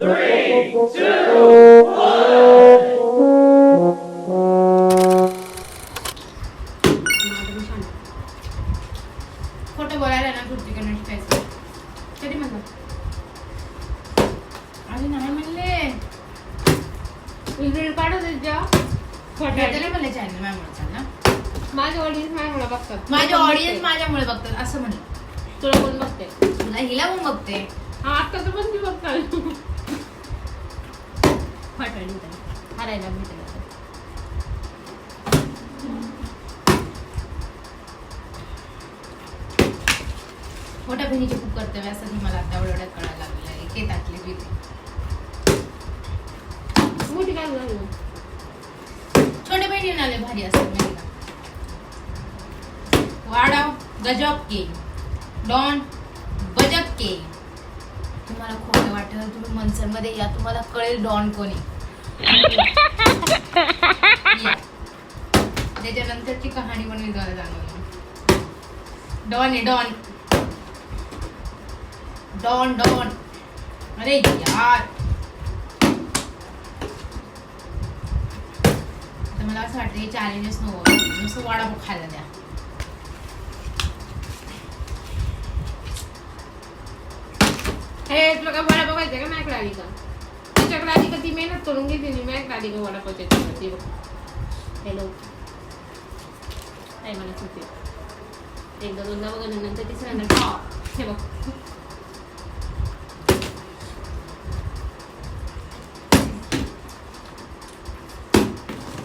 खोटं बोलायला ना तुझी गणेश खायचं कधी म्हणलं अरे नाही म्हणले व्हिडिओ काढत जा खोटं म्हणले चॅनल माझ्यामुळे ना माझे ऑडियन्स माझ्यामुळे बघतात. माझे ऑडियन्स माझ्यामुळे बघतात असं म्हणलं. तुला कोण बघते? तुला हिला कोण बघते? हा आता तर पण ती बघतात. फाटली हरायला भेटेल मोठ्या बहिणीचे खूप कर्तव्य असं मला आता एवढ्यात कळायला लागलेलं आहे. के टाकले तिथे मोठी काय झाली? छोटे बहिणी आले भारी असतात नाही का. वाडाव गजब के डॉन बजब के. तुम्हाला खोटं वाटेल तुम्ही मनसरमध्ये या तुम्हाला कळेल डॉन कोणी. त्याच्यानंतरची कहाणी पण मी तुम्हाला सांगतो. डॉन आहे डॉन डॉन डॉन. अरे यार आता मला असं वाटतं चॅलेंजेस नको नुसतं वडापाव खायला द्या. हे तुला काय वडा बघायचं का? माझ्याकडे आली का? तुझ्याकडे आली का? ती मेहनत करून घेते मी. माझ्याकडे आली का वडापावच्या ती बघ. हॅलो काय मला सुटे एकदा दोनदा बघ नंतर तिसऱ्यांदा हे बघ.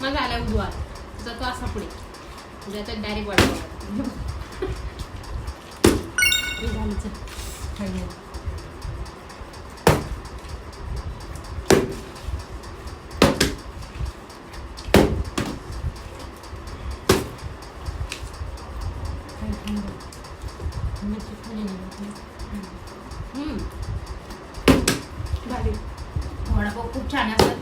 माझा आला उजवा जातो असा पुढे म्हणजे आता डायरेक्ट वडापाव झालं. चल वडापाव खूप छान असतात.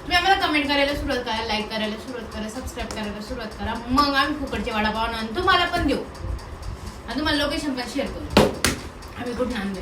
तुम्ही आम्हाला कमेंट करायला सुरुवात करा, लाईक करायला सुरुवात करा, सबस्क्राईब करायला सुरुवात करा. मग आम्ही फुकटचे वडापाव आणून तुम्हाला पण देऊ आणि तुम्हाला लोकेशन पण शेअर करू आम्ही कुठे आणले.